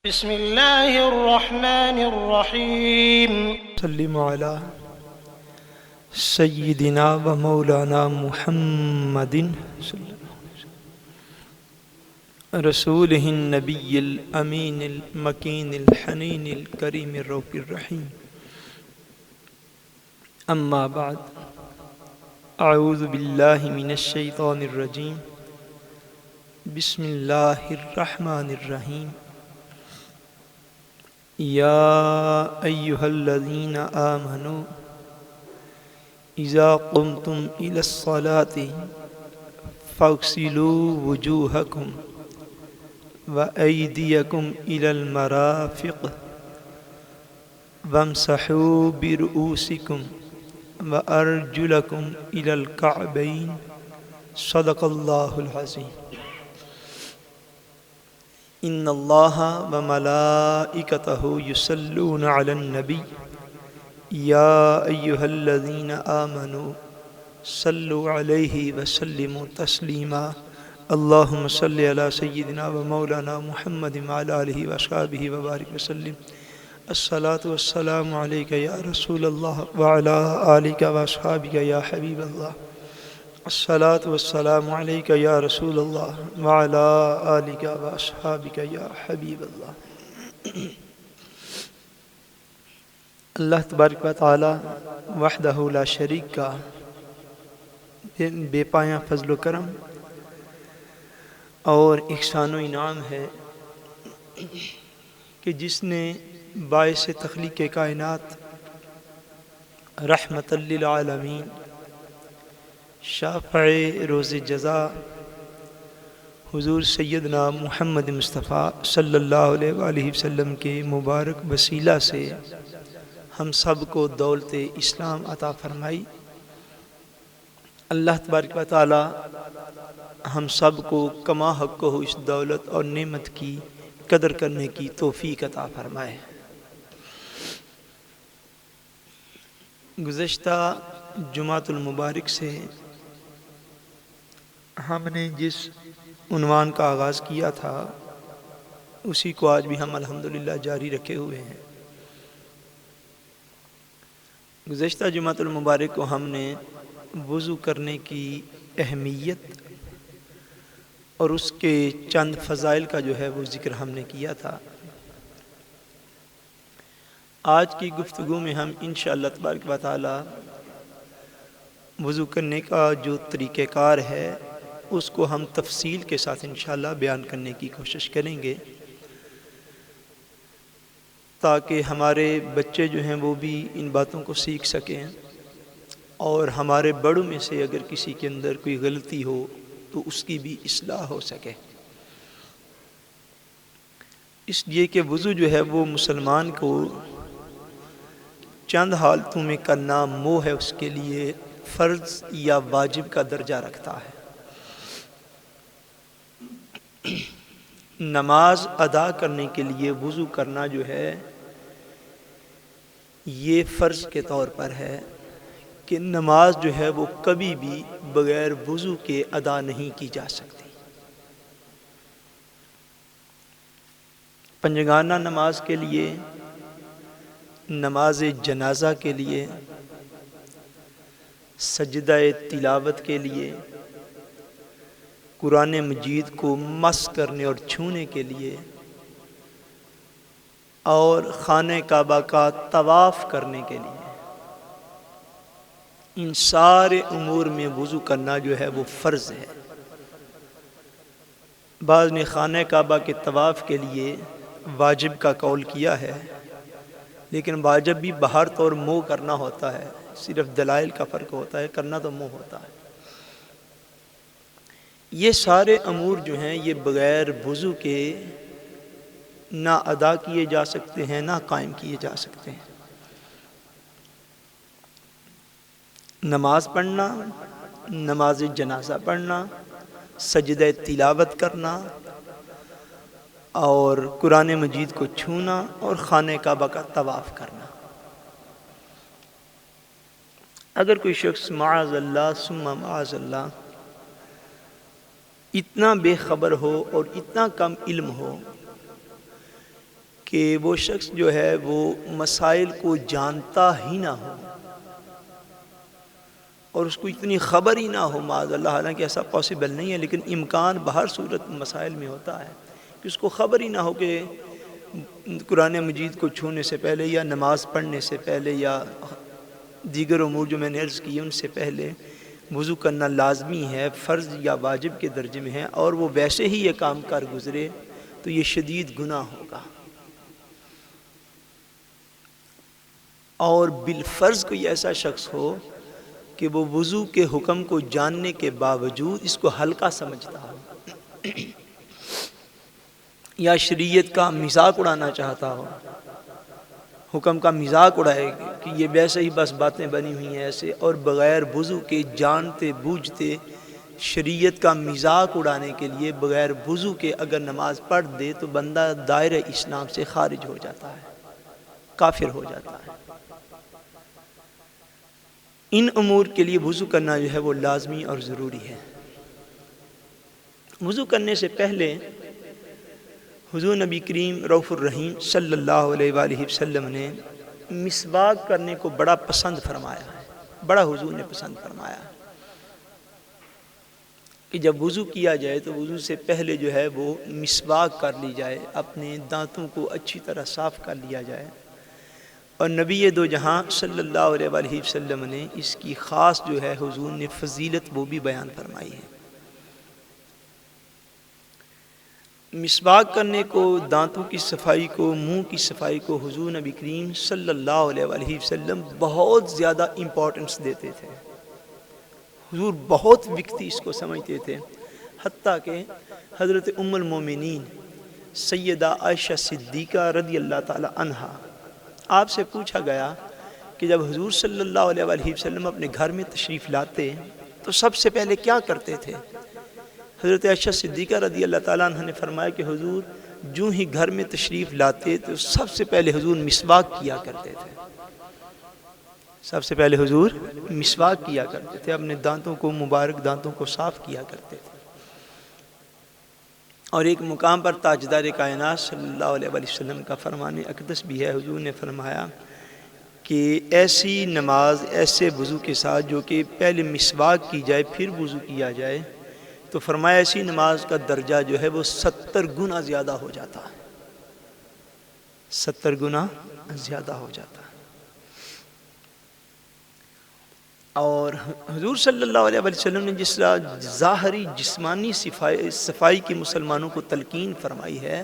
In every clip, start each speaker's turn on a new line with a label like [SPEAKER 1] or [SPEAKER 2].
[SPEAKER 1] بسم اللہ الرحمن الرحیم
[SPEAKER 2] سلم علی سیدنا و مولانا محمد رسولہ النبی الامین المکین الحنین الکریم الرؤوف الرحیم اما بعد اعوذ باللہ من الشیطان الرجیم بسم اللہ الرحمن الرحیم یا ایہا الذین آمنوا اذا قمتم الى الصلاة فاغسلوا وجوہکم وأیدیکم الى المرافق وامسحوا برؤوسکم وارجلکم الى الکعبین صدق اللہ العظیم ان اللہ وملائکتہ یصلون علی النبی یا ایہا الذین آمنوا صلوا علیہ وسلموا تسلیما اللہم صلی علی سیدنا و مولانا محمد وعلی آلہ واصحابہ وبارک وسلم الصلاۃ والسلام علیک یا رسول اللہ وعلی آلک واصحابک یا حبیب اللہ الصلاۃ والسلام علیک یا رسول اللہ وعلی آلک واصحابک یا حبیب اللہ۔ اللہ تبارک و تعالی وحدہ لا شریک کا بے پایاں فضل و کرم اور احسان و انعام ہے کہ جس نے باعث تخلیق کائنات رحمت للعالمین شافع روز جزا حضور سیدنا محمد مصطفیٰ صلی اللہ علیہ وآلہ وسلم کے مبارک وسیلہ سے ہم سب کو دولت اسلام عطا فرمائی۔ اللہ تبارک و تعالی ہم سب کو کما حق ہو اس دولت اور نعمت کی قدر کرنے کی توفیق عطا فرمائے۔ گزشتہ جمعۃ المبارک سے ہم نے جس عنوان کا آغاز کیا تھا اسی کو آج بھی ہم الحمدللہ جاری رکھے ہوئے ہیں۔ گزشتہ جمعۃ المبارک کو ہم نے وضو کرنے کی اہمیت اور اس کے چند فضائل کا جو ہے وہ ذکر ہم نے کیا تھا۔ آج کی گفتگو میں ہم انشاءاللہ تبارک و تعالی وضو کرنے کا جو طریقہ کار ہے اس کو ہم تفصیل کے ساتھ انشاءاللہ بیان کرنے کی کوشش کریں گے تاکہ ہمارے بچے جو ہیں وہ بھی ان باتوں کو سیکھ سکیں اور ہمارے بڑوں میں سے اگر کسی کے اندر کوئی غلطی ہو تو اس کی بھی اصلاح ہو سکے۔ اس لیے کہ وضو جو ہے وہ مسلمان کو چند حالتوں میں کرنا ہے اس کے لیے فرض یا واجب کا درجہ رکھتا ہے۔ نماز ادا کرنے کے لیے وضو کرنا جو ہے یہ فرض کے طور پر ہے کہ نماز جو ہے وہ کبھی بھی بغیر وضو کے ادا نہیں کی جا سکتی۔ پنجگانہ نماز کے لیے، نماز جنازہ کے لیے، سجدہ تلاوت کے لیے، قرآن مجید کو مس کرنے اور چھونے کے لیے اور خانہ کعبہ کا طواف کرنے کے لیے، ان سارے امور میں وضو کرنا جو ہے وہ فرض ہے۔ بعض نے خانہ کعبہ کے طواف کے لیے واجب کا قول کیا ہے، لیکن واجب بھی باہر طور منہ کرنا ہوتا ہے، صرف دلائل کا فرق ہوتا ہے، کرنا تو منہ ہوتا ہے۔ یہ سارے امور جو ہیں یہ بغیر وضو کے نہ ادا کیے جا سکتے ہیں نہ قائم کیے جا سکتے ہیں۔ نماز پڑھنا، نماز جنازہ پڑھنا، سجدہ تلاوت کرنا اور قرآن مجید کو چھونا اور خانہ کعبہ کا طواف کرنا۔ اگر کوئی شخص معاذ اللہ ثم معاذ اللہ اتنا بے خبر ہو اور اتنا کم علم ہو کہ وہ شخص جو ہے وہ مسائل کو جانتا ہی نہ ہو اور اس کو اتنی خبر ہی نہ ہو معاذ اللہ، حالانکہ ایسا پاسبل نہیں ہے، لیکن امکان بہر صورت مسائل میں ہوتا ہے کہ اس کو خبر ہی نہ ہو کہ قرآن مجید کو چھونے سے پہلے یا نماز پڑھنے سے پہلے یا دیگر امور جو میں نے عرض کی ان سے پہلے وضو کرنا لازمی ہے، فرض یا واجب کے درجے میں ہے، اور وہ ویسے ہی یہ کام کر گزرے تو یہ شدید گناہ ہوگا۔ اور بالفرض کوئی ایسا شخص ہو کہ وہ وضو کے حکم کو جاننے کے باوجود اس کو ہلکا سمجھتا ہو یا شریعت کا مذاق اڑانا چاہتا ہو، حکم کا مذاق اڑائے کہ یہ ویسے ہی بس باتیں بنی ہوئی ہیں ایسے، اور بغیر وضو کے جانتے بوجھتے شریعت کا مذاق اڑانے کے لیے بغیر وضو کے اگر نماز پڑھ دے تو بندہ دائرہ اسلام سے خارج ہو جاتا ہے، کافر ہو جاتا ہے۔ ان امور کے لیے وضو کرنا جو ہے وہ لازمی اور ضروری ہے۔ وضو کرنے سے پہلے حضور نبی کریم رؤوف الرحیم صلی اللہ علیہ وآلہ وسلم نے مسواک کرنے کو بڑا پسند فرمایا ہے، بڑا حضور نے پسند فرمایا کہ جب وضو کیا جائے تو وضو سے پہلے جو ہے وہ مسواک کر لی جائے، اپنے دانتوں کو اچھی طرح صاف کر لیا جائے۔ اور نبی دو جہاں صلی اللہ علیہ وآلہ وسلم نے اس کی خاص جو ہے حضور نے فضیلت وہ بھی بیان فرمائی ہے۔ مسواک کرنے کو، دانتوں کی صفائی کو، منہ کی صفائی کو حضور نبی کریم صلی اللہ علیہ وآلہ وسلم بہت زیادہ امپورٹنس دیتے تھے، حضور بہت وقتی اس کو سمجھتے تھے، حتیٰ کہ حضرت ام المومنین سیدہ عائشہ صدیقہ رضی اللہ تعالی عنہا آپ سے پوچھا گیا کہ جب حضور صلی اللہ علیہ وآلہ وسلم اپنے گھر میں تشریف لاتے تو سب سے پہلے کیا کرتے تھے؟ حضرت عائشہ صدیقہ رضی اللہ تعالیٰ عنہ نے فرمایا کہ حضور جو ہی گھر میں تشریف لاتے تو سب سے پہلے حضور مسواک کیا کرتے تھے، سب سے پہلے حضور مسواک کیا کرتے تھے، اپنے دانتوں کو، مبارک دانتوں کو صاف کیا کرتے تھے۔ اور ایک مقام پر تاجدار کائنات صلی اللہ علیہ وآلہ وسلم کا فرمان اقدس بھی ہے، حضور نے فرمایا کہ ایسی نماز ایسے وضو کے ساتھ جو کہ پہلے مسواک کی جائے پھر وضو کیا جائے، تو فرمایا ایسی نماز کا درجہ جو ہے وہ 70 گنا زیادہ ہو جاتا ہے، 70 گنا زیادہ ہو جاتا ہے۔ اور حضور صلی اللہ علیہ وسلم نے جس طرح ظاہری جسمانی صفائی کی مسلمانوں کو تلقین فرمائی ہے،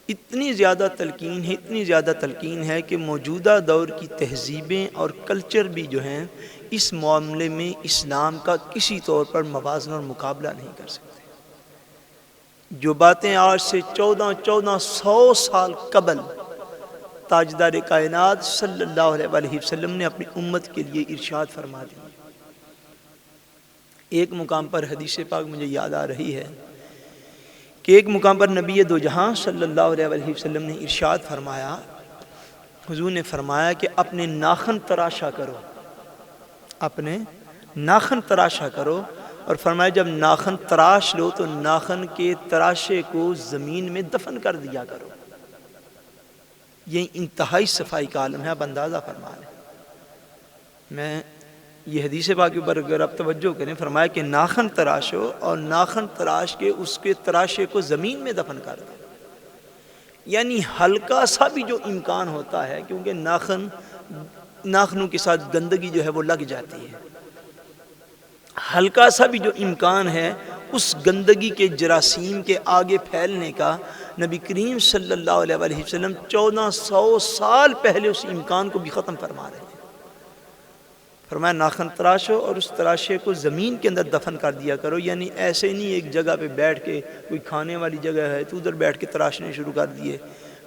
[SPEAKER 2] اتنی زیادہ تلقین ہے، اتنی زیادہ تلقین ہے کہ موجودہ دور کی تہذیبیں اور کلچر بھی جو ہیں اس معاملے میں اسلام کا کسی طور پر موازنہ اور مقابلہ نہیں کر سکتے۔ جو باتیں آج سے 1400 سال قبل تاجدار کائنات صلی اللہ علیہ وآلہ وسلم نے اپنی امت کے لیے ارشاد فرما دی۔ ایک مقام پر حدیث پاک مجھے یاد آ رہی ہے کہ ایک مقام پر نبی دو جہاں صلی اللہ علیہ وآلہ وسلم نے ارشاد فرمایا، حضور نے فرمایا کہ اپنے ناخن تراشا کرو، اپنے ناخن تراشا کرو، اور فرمایا جب ناخن تراش لو تو ناخن کے تراشے کو زمین میں دفن کر دیا کرو۔ یہ انتہائی صفائی کا عالم ہے، آپ اندازہ فرما لیں۔ میں یہ حدیث پاک کے اوپر اگر آپ توجہ کریں، فرمایا کہ ناخن تراشو اور ناخن تراش کے اس کے تراشے کو زمین میں دفن کر دو، یعنی ہلکا سا بھی جو امکان ہوتا ہے، کیونکہ ناخنوں کے ساتھ گندگی جو ہے وہ لگ جاتی ہے، ہلکا سا بھی جو امکان ہے اس گندگی کے جراثیم کے آگے پھیلنے کا نبی کریم صلی اللہ علیہ وآلہ وسلم 1400 سال پہلے اس امکان کو بھی ختم فرما رہے ہیں۔ فرمایا ناخن تراشو اور اس تراشے کو زمین کے اندر دفن کر دیا کرو، یعنی ایسے نہیں ایک جگہ پہ بیٹھ کے، کوئی کھانے والی جگہ ہے تو ادھر بیٹھ کے تراشنے شروع کر دیے،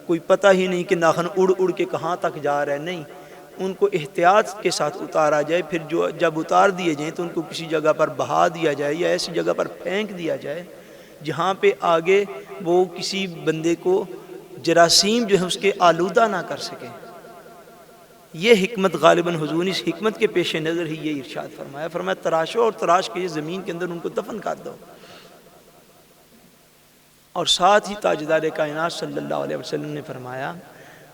[SPEAKER 2] کوئی پتہ ہی نہیں کہ ناخن اڑ اڑ کے کہاں تک جا رہا ہے، نہیں، ان کو احتیاط کے ساتھ اتارا جائے، پھر جب اتار دیے جائیں تو ان کو کسی جگہ پر بہا دیا جائے یا ایسی جگہ پر پھینک دیا جائے جہاں پہ آگے وہ کسی بندے کو جراثیم جو ہے اس کے آلودہ نہ کر سکیں۔ یہ حکمت غالباً حضور نے اس حکمت کے پیش نظر ہی یہ ارشاد فرمایا، فرمایا تراشو اور تراش کے زمین کے اندر ان کو دفن کر دو۔ اور ساتھ ہی تاجدار کائنات صلی اللہ علیہ وسلم نے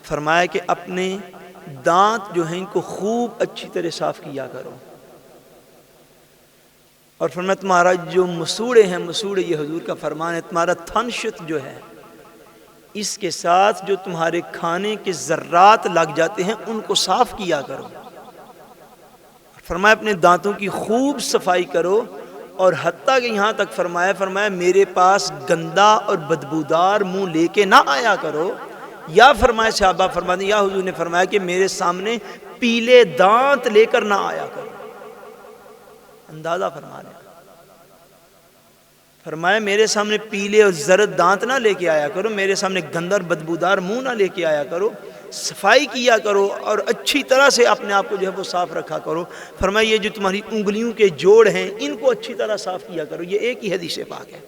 [SPEAKER 2] فرمایا کہ اپنے دانت جو ہیں ان کو خوب اچھی طرح صاف کیا کرو، اور فرمایا تمہارا جو مسوڑے ہیں، مسوڑے یہ حضور کا فرمان ہے، تمہارا تھنشت جو ہے اس کے ساتھ جو تمہارے کھانے کے ذرات لگ جاتے ہیں ان کو صاف کیا کرو۔ فرمایا اپنے دانتوں کی خوب صفائی کرو، اور حتیٰ کہ یہاں تک فرمایا میرے پاس گندا اور بدبودار منہ لے کے نہ آیا کرو، یا فرمایا صحابہ فرماتے ہیں یا حضور نے فرمایا کہ میرے سامنے پیلے دانت لے کر نہ آیا کرو۔ اندازہ فرما لیں، فرمایا میرے سامنے پیلے اور زرد دانت نہ لے کے آیا کرو، میرے سامنے گندا اور بدبودار منہ نہ لے کے آیا کرو، صفائی کیا کرو اور اچھی طرح سے اپنے آپ کو جو ہے وہ صاف رکھا کرو۔ فرمایا یہ جو تمہاری انگلیوں کے جوڑ ہیں ان کو اچھی طرح صاف کیا کرو، یہ ایک ہی حدیث پاک ہے۔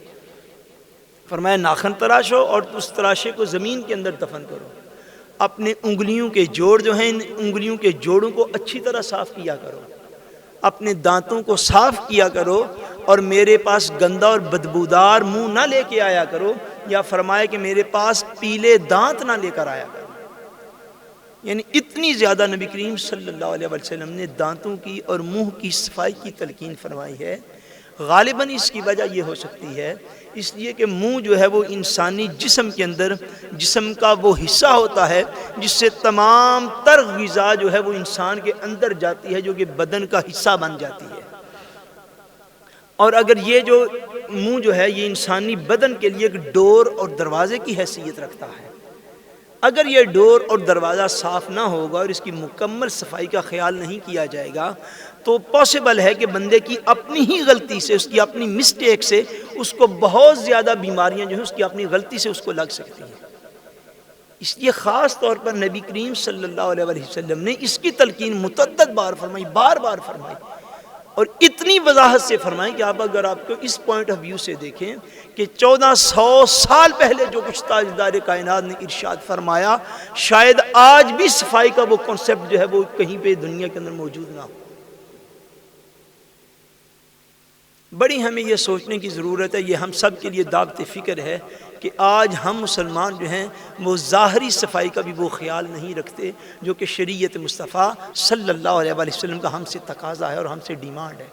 [SPEAKER 2] فرمایا ناخن تراشو اور اس تراشے کو زمین کے اندر دفن کرو، اپنے انگلیوں کے جوڑ جو ہیں ان انگلیوں کے جوڑوں کو اچھی طرح صاف کیا کرو، اپنے دانتوں کو صاف کیا کرو، اور میرے پاس گندا اور بدبودار منہ نہ لے کے آیا کرو، یا فرمایا کہ میرے پاس پیلے دانت نہ لے کر آیا کرو۔ یعنی اتنی زیادہ نبی کریم صلی اللہ علیہ وسلم نے دانتوں کی اور منہ کی صفائی کی تلقین فرمائی ہے۔ غالباً اس کی وجہ یہ ہو سکتی ہے اس لیے کہ منہ جو ہے وہ انسانی جسم کے اندر جسم کا وہ حصہ ہوتا ہے جس سے تمام تر غذا جو ہے وہ انسان کے اندر جاتی ہے، جو کہ بدن کا حصہ بن جاتی ہے۔ اور اگر یہ جو منہ جو ہے یہ انسانی بدن کے لیے ایک ڈور اور دروازے کی حیثیت رکھتا ہے، اگر یہ ڈور اور دروازہ صاف نہ ہوگا اور اس کی مکمل صفائی کا خیال نہیں کیا جائے گا تو پاسبل ہے کہ بندے کی اپنی ہی غلطی سے، اس کی اپنی مسٹیک سے اس کو بہت زیادہ بیماریاں جو ہیں اس کی اپنی غلطی سے اس کو لگ سکتی ہیں۔ اس لیے خاص طور پر نبی کریم صلی اللہ علیہ وسلم نے اس کی تلقین متعدد بار فرمائی، بار بار فرمائی، اور اتنی وضاحت سے فرمائی کہ اگر آپ کو اس پوائنٹ آف ویو سے دیکھیں کہ 1400 سال پہلے جو کچھ تاجدار کائنات نے ارشاد فرمایا، شاید آج بھی صفائی کا وہ کنسپٹ جو ہے وہ کہیں پہ دنیا کے اندر موجود نہ ہو۔ بڑی ہمیں یہ سوچنے کی ضرورت ہے، یہ ہم سب کے لیے دعوت فکر ہے کہ آج ہم مسلمان جو ہیں وہ ظاہری صفائی کا بھی وہ خیال نہیں رکھتے جو کہ شریعت مصطفیٰ صلی اللہ علیہ وسلم کا ہم سے تقاضا ہے اور ہم سے ڈیمانڈ ہے۔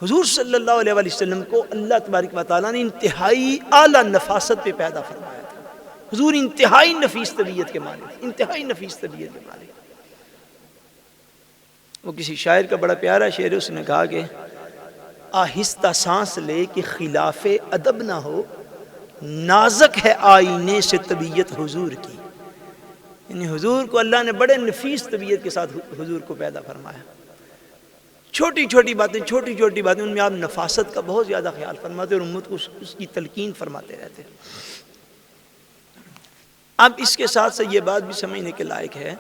[SPEAKER 2] حضور صلی اللہ علیہ وسلم کو اللہ تبارک و تعالیٰ نے انتہائی اعلیٰ نفاست پہ پیدا فرمایا تھا۔ حضور انتہائی نفیس طبیعت کے مالک، انتہائی نفیس طبیعت کے مالک۔ وہ کسی شاعر کا بڑا پیارا شعر ہے، اس نے کہا کہ آہستہ سانس لے کہ خلاف ادب نہ ہو، نازک ہے آئینے سے طبیعت حضور کی۔ یعنی حضور کو اللہ نے بڑے نفیس طبیعت کے ساتھ حضور کو پیدا فرمایا۔ چھوٹی چھوٹی باتیں ان میں آپ نفاست کا بہت زیادہ خیال فرماتے اور امت کو اس کی تلقین فرماتے رہتے۔ اب اس کے ساتھ سے یہ بات بھی سمجھنے کے لائق ہے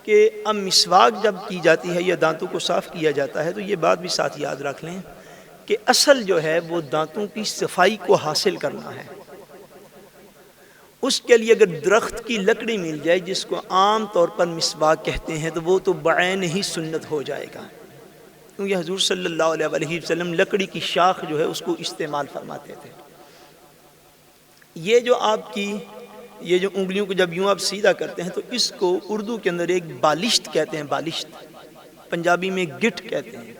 [SPEAKER 2] کہ اب مسواک جب کی جاتی ہے یا دانتوں کو صاف کیا جاتا ہے تو یہ بات بھی ساتھ یاد رکھ لیں کہ اصل جو ہے وہ دانتوں کی صفائی کو حاصل کرنا ہے۔ اس کے لیے اگر درخت کی لکڑی مل جائے جس کو عام طور پر مسواک کہتے ہیں تو وہ تو بعین ہی سنت ہو جائے گا، کیونکہ حضور صلی اللہ علیہ وسلم لکڑی کی شاخ جو ہے اس کو استعمال فرماتے تھے۔ یہ جو آپ کی یہ جو انگلیوں کو جب یوں آپ سیدھا کرتے ہیں تو اس کو اردو کے اندر ایک بالشت کہتے ہیں، بالشت، پنجابی میں گٹھ کہتے ہیں۔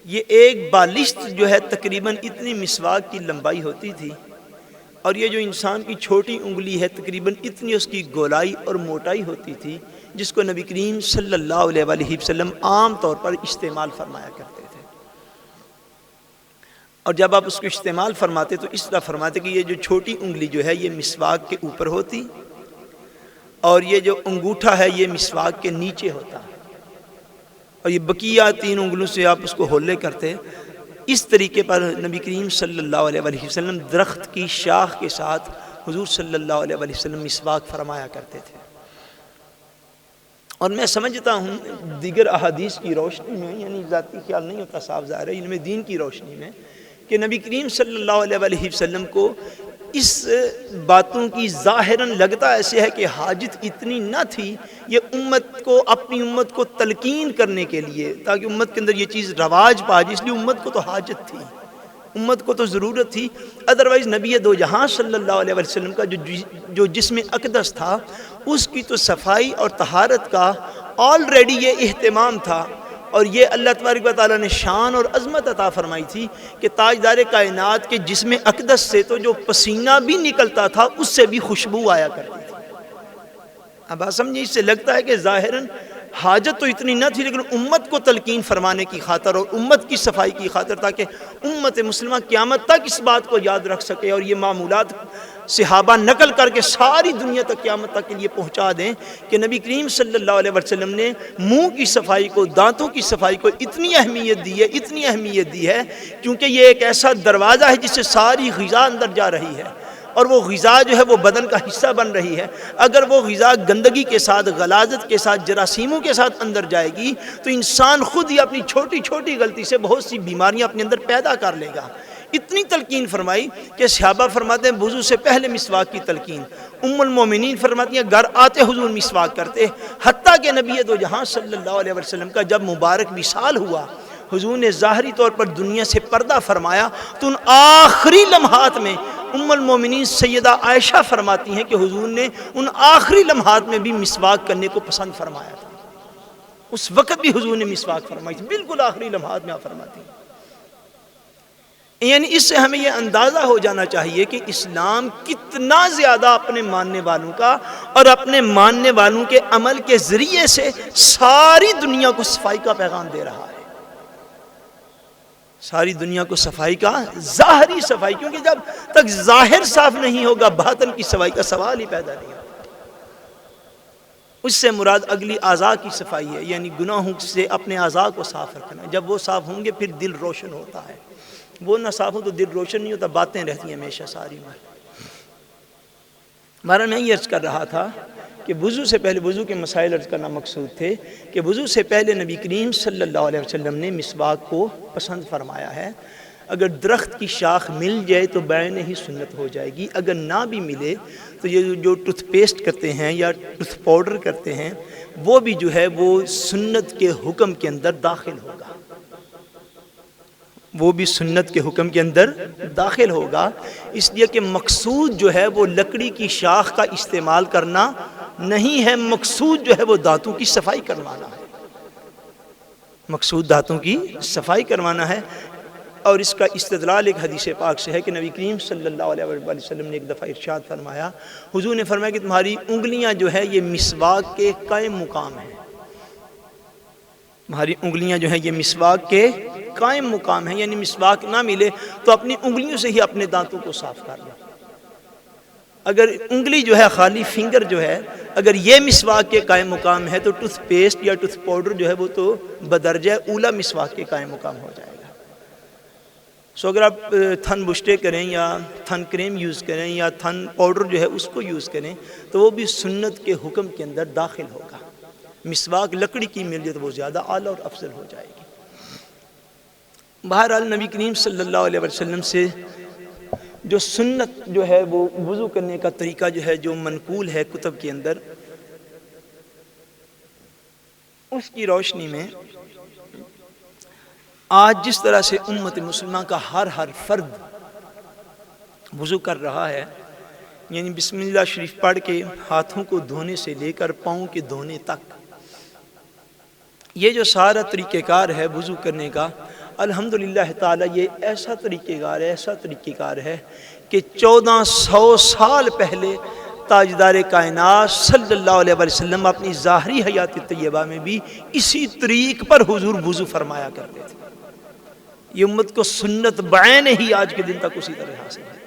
[SPEAKER 2] یہ ایک بالشت جو ہے تقریباً اتنی مسواک کی لمبائی ہوتی تھی، اور یہ جو انسان کی چھوٹی انگلی ہے تقریباً اتنی اس کی گولائی اور موٹائی ہوتی تھی، جس کو نبی کریم صلی اللہ علیہ وسلم عام طور پر استعمال فرمایا کرتے تھے۔ اور جب آپ اس کو استعمال فرماتے تو اس طرح فرماتے کہ یہ جو چھوٹی انگلی جو ہے یہ مسواک کے اوپر ہوتی، اور یہ جو انگوٹھا ہے یہ مسواک کے نیچے ہوتا، اور یہ بقیہ 3 انگلوں سے آپ اس کو ہولے کرتے۔ اس طریقے پر نبی کریم صلی اللہ علیہ وسلم درخت کی شاخ کے ساتھ حضور صلی اللہ علیہ وسلم مسواک فرمایا کرتے تھے۔ اور میں سمجھتا ہوں دیگر احادیث کی روشنی میں، یعنی ذاتی خیال نہیں ہوتا، صاف ظاہر ہے علم دین کی روشنی میں، کہ نبی کریم صلی اللہ علیہ وسلم کو اس باتوں کی ظاہراً لگتا ایسے ہے کہ حاجت اتنی نہ تھی، یہ امت کو اپنی امت کو تلقین کرنے کے لیے، تاکہ امت کے اندر یہ چیز رواج پا جائے، اس لیے امت کو تو حاجت تھی، امت کو تو ضرورت تھی، ادروائز نبی دو جہاں صلی اللہ علیہ وسلم کا جو جسم اقدس تھا اس کی تو صفائی اور طہارت کا آلریڈی یہ اہتمام تھا، اور یہ اللہ تبارک و تعالیٰ نے شان اور عظمت عطا فرمائی تھی کہ تاجدار کائنات کے جسم اقدس سے تو جو پسینہ بھی نکلتا تھا اس سے بھی خوشبو آیا کرتی تھی۔ اب آپ سمجھیں، اس سے لگتا ہے کہ ظاہراً حاجت تو اتنی نہ تھی، لیکن امت کو تلقین فرمانے کی خاطر اور امت کی صفائی کی خاطر، تاکہ امت مسلمہ قیامت تک اس بات کو یاد رکھ سکے اور یہ معمولات صحابہ نقل کر کے ساری دنیا تک قیامت تک کے لیے پہنچا دیں کہ نبی کریم صلی اللہ علیہ وسلم نے منہ کی صفائی کو، دانتوں کی صفائی کو اتنی اہمیت دی ہے، اتنی اہمیت دی ہے، کیونکہ یہ ایک ایسا دروازہ ہے جس سے ساری غذا اندر جا رہی ہے، اور وہ غذا جو ہے وہ بدن کا حصہ بن رہی ہے۔ اگر وہ غذا گندگی کے ساتھ، غلاظت کے ساتھ، جراثیموں کے ساتھ اندر جائے گی تو انسان خود ہی اپنی چھوٹی چھوٹی غلطی سے بہت سی بیماریاں اپنے اندر پیدا کر لے گا۔ اتنی تلقین فرمائی کہ صحابہ فرماتے ہیں وضو سے پہلے مسواک کی تلقین، ام المومنین فرماتی ہیں گھر آتے حضور مسواک کرتے، حتیٰ کہ نبی دو جہاں صلی اللہ علیہ وسلم کا جب مبارک وصال ہوا، حضور نے ظاہری طور پر دنیا سے پردہ فرمایا، تو ان آخری لمحات میں ام المومنین سیدہ عائشہ فرماتی ہیں کہ حضور نے ان آخری لمحات میں بھی مسواک کرنے کو پسند فرمایا تھا۔ اس وقت بھی حضور نے مسواک فرمائی تھی، بالکل آخری لمحات میں آپ فرماتی ہیں۔ یعنی اس سے ہمیں یہ اندازہ ہو جانا چاہیے کہ اسلام کتنا زیادہ اپنے ماننے والوں کا اور اپنے ماننے والوں کے عمل کے ذریعے سے ساری دنیا کو صفائی کا پیغام دے رہا ہے، ساری دنیا کو صفائی کا، ظاہری صفائی، کیونکہ جب تک ظاہر صاف نہیں ہوگا باطن کی صفائی کا سوال ہی پیدا نہیں ہوگا۔ اس سے مراد اگلی اعضاء کی صفائی ہے، یعنی گناہوں سے اپنے اعضاء کو صاف رکھنا۔ جب وہ صاف ہوں گے پھر دل روشن ہوتا ہے، وہ نہ صاف ہو تو دل روشن نہیں ہوتا، باتیں رہتی ہیں ہمیشہ ساری ہمارا۔ میں یہ عرض کر رہا تھا کہ وضو سے پہلے، وضو کے مسائل عرض کرنا مقصود تھے کہ وضو سے پہلے نبی کریم صلی اللہ علیہ وسلم نے مسواک کو پسند فرمایا ہے۔ اگر درخت کی شاخ مل جائے تو بعین ہی سنت ہو جائے گی، اگر نہ بھی ملے تو یہ جو ٹوتھ پیسٹ کرتے ہیں یا ٹوتھ پاؤڈر کرتے ہیں وہ بھی جو ہے وہ سنت کے حکم کے اندر داخل ہوگا، وہ بھی سنت کے حکم کے اندر داخل ہوگا، اس لیے کہ مقصود جو ہے وہ لکڑی کی شاخ کا استعمال کرنا نہیں ہے، مقصود جو ہے وہ دانتوں کی صفائی کروانا ہے، مقصود دانتوں کی صفائی کروانا ہے۔ اور اس کا استدلال ایک حدیث پاک سے ہے کہ نبی کریم صلی اللہ علیہ وسلم نے ایک دفعہ ارشاد فرمایا، حضور نے فرمایا کہ تمہاری انگلیاں جو ہے یہ مسواک کے قائم مقام ہیں، تمہاری انگلیاں جو ہیں یہ مسواک کے قائم مقام ہیں، یعنی مسواک نہ ملے تو اپنی انگلیوں سے ہی اپنے دانتوں کو صاف کر لو۔ اگر انگلی جو ہے خالی فنگر جو ہے اگر یہ مسواک کے قائم مقام ہے تو ٹوتھ پیسٹ یا ٹوتھ پاؤڈر جو ہے وہ تو بدرجہ اولا مسواک کے قائم مقام ہو جائے گا۔ سو اگر آپ تھن بشٹے کریں یا تھن کریم یوز کریں یا تھن پاؤڈر جو ہے اس کو یوز کریں تو وہ بھی سنت کے حکم کے اندر داخل ہوگا۔ مسواک لکڑی کی مل جائے تو وہ زیادہ اعلیٰ اور افضل ہو جائے گی۔ بہرحال نبی کریم صلی اللہ علیہ وسلم سے جو سنت جو ہے وہ وضو کرنے کا طریقہ جو ہے جو منقول ہے کتب کے اندر، اس کی روشنی میں آج جس طرح سے امت مسلمہ کا ہر فرد وضو کر رہا ہے، یعنی بسم اللہ شریف پڑھ کے ہاتھوں کو دھونے سے لے کر پاؤں کے دھونے تک، یہ جو سارا طریقہ کار ہے وضو کرنے کا، الحمدللہ تعالی یہ ایسا طریقہ کار ہے کہ 1400 سال پہلے تاجدار کائنات صلی اللہ علیہ وسلم اپنی ظاہری حیات طیبہ میں بھی اسی طریق پر حضور وضو فرمایا کرتے تھے۔ یہ امت کو سنت بعین ہی آج کے دن تک اسی طرح حاصل ہے۔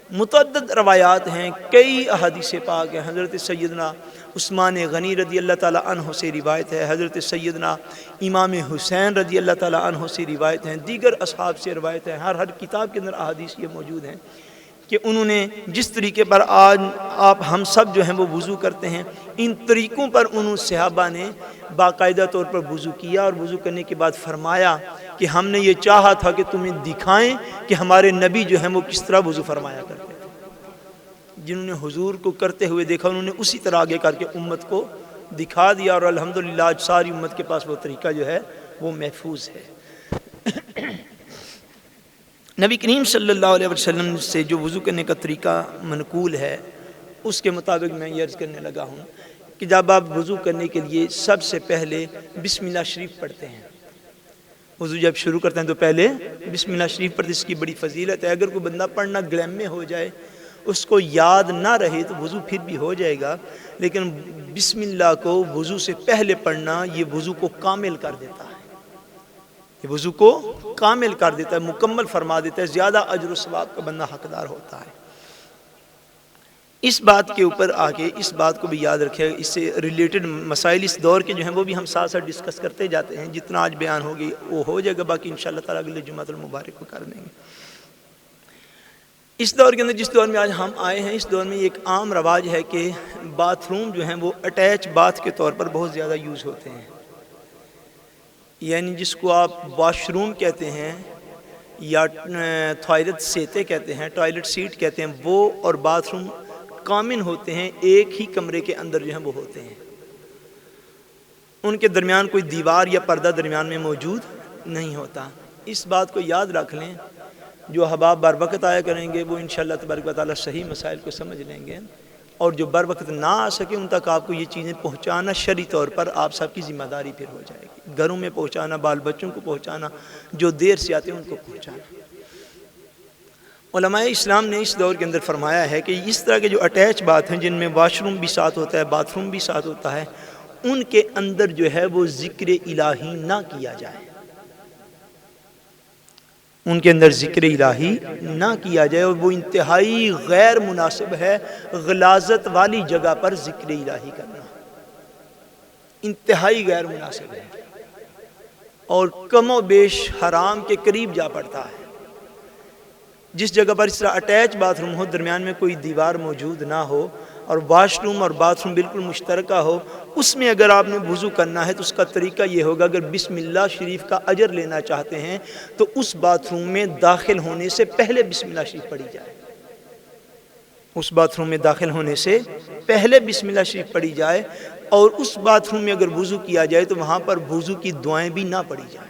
[SPEAKER 2] متعدد روایات ہیں، کئی احادیث پاک ہیں، حضرت سیدنا عثمان غنی رضی اللہ تعالیٰ عنہ سے روایت ہے، حضرت سیدنا امام حسین رضی اللہ تعالیٰ عنہ سے روایت ہیں، دیگر اصحاب سے روایت ہیں، ہر کتاب کے اندر احادیث یہ موجود ہیں کہ انہوں نے جس طریقے پر آج آپ ہم سب جو ہیں وہ وضو کرتے ہیں، ان طریقوں پر انہوں صحابہ نے باقاعدہ طور پر وضو کیا، اور وضو کرنے کے بعد فرمایا کہ ہم نے یہ چاہا تھا کہ تمہیں دکھائیں کہ ہمارے نبی جو ہیں وہ کس طرح وضو فرمایا کرتے تھے۔ جنہوں نے حضور کو کرتے ہوئے دیکھا انہوں نے اسی طرح آگے کر کے امت کو دکھا دیا، اور الحمدللہ آج ساری امت کے پاس وہ طریقہ جو ہے وہ محفوظ ہے۔ نبی کریم صلی اللہ علیہ وسلم سے جو وضو کرنے کا طریقہ منقول ہے اس کے مطابق میں یہ عرض کرنے لگا ہوں کہ جب آپ وضو کرنے کے لیے سب سے پہلے بسم اللہ شریف پڑھتے ہیں، وضو جب شروع کرتے ہیں تو پہلے بسم اللہ شریف پڑھتے، اس کی بڑی فضیلت ہے۔ اگر کوئی بندہ پڑھنا گلیم میں ہو جائے، اس کو یاد نہ رہے تو وضو پھر بھی ہو جائے گا، لیکن بسم اللہ کو وضو سے پہلے پڑھنا یہ وضو کو کامل کر دیتا ہے، یہ وضو کو کامل کر دیتا ہے، مکمل فرما دیتا ہے، زیادہ اجر و ثواب کا بندہ حقدار ہوتا ہے۔ اس بات کے اوپر آگے اس بات کو بھی یاد رکھے، اس سے ریلیٹڈ مسائل اس دور کے جو ہیں وہ بھی ہم ساتھ ساتھ ڈسکس کرتے جاتے ہیں، جتنا آج بیان ہوگی وہ ہو جائے گا، باقی انشاءاللہ تعالیٰ اگلے جمعۃ المبارک کو کر دیں گے۔ اس دور کے اندر جس دور میں آج ہم آئے ہیں، اس دور میں ایک عام رواج ہے کہ باتھ روم جو ہیں وہ اٹیچ باتھ کے طور پر بہت زیادہ یوز ہوتے ہیں، یعنی جس کو آپ واش روم کہتے ہیں یا ٹوائلٹ سیتے کہتے ہیں، ٹوائلٹ سیٹ کہتے ہیں، وہ اور باتھ روم کامن ہوتے ہیں، ایک ہی کمرے کے اندر جو ہیں وہ ہوتے ہیں، ان کے درمیان کوئی دیوار یا پردہ درمیان میں موجود نہیں ہوتا۔ اس بات کو یاد رکھ لیں، جو احباب بر وقت آیا کریں گے وہ انشاءاللہ تبارک و تعالیٰ صحیح مسائل کو سمجھ لیں گے، اور جو بر وقت نہ آ سکے ان تک آپ کو یہ چیزیں پہنچانا شرعی طور پر آپ سب کی ذمہ داری پھر ہو جائے گی، گھروں میں پہنچانا، بال بچوں کو پہنچانا، جو دیر سے آتے ہیں ان کو پہنچانا۔ علماء اسلام نے اس دور کے اندر فرمایا ہے کہ اس طرح کے جو اٹیچ بات ہیں، جن میں واش روم بھی ساتھ ہوتا ہے، باتھ روم بھی ساتھ ہوتا ہے، ان کے اندر جو ہے وہ ذکر الہی نہ کیا جائے، ان کے اندر ذکر الہی نہ کیا جائے، اور وہ انتہائی غیر مناسب ہے غلاظت والی جگہ پر ذکر الہی کرنا، انتہائی غیر مناسب ہے اور کم و بیش حرام کے قریب جا پڑتا ہے۔ جس جگہ پر اس طرح اٹیچ باتھ روم ہو، درمیان میں کوئی دیوار موجود نہ ہو اور واش روم اور باتھ روم بالکل مشترکہ ہو، اس میں اگر آپ نے وضو کرنا ہے تو اس کا طریقہ یہ ہوگا، اگر بسم اللہ شریف کا اجر لینا چاہتے ہیں تو اس باتھ روم میں داخل ہونے سے پہلے بسم اللہ شریف پڑھی جائے، اس باتھ روم میں داخل ہونے سے پہلے بسم اللہ شریف پڑھی جائے، اور اس باتھ روم میں اگر وضو کیا جائے تو وہاں پر وضو کی دعائیں بھی نہ پڑھی جائیں،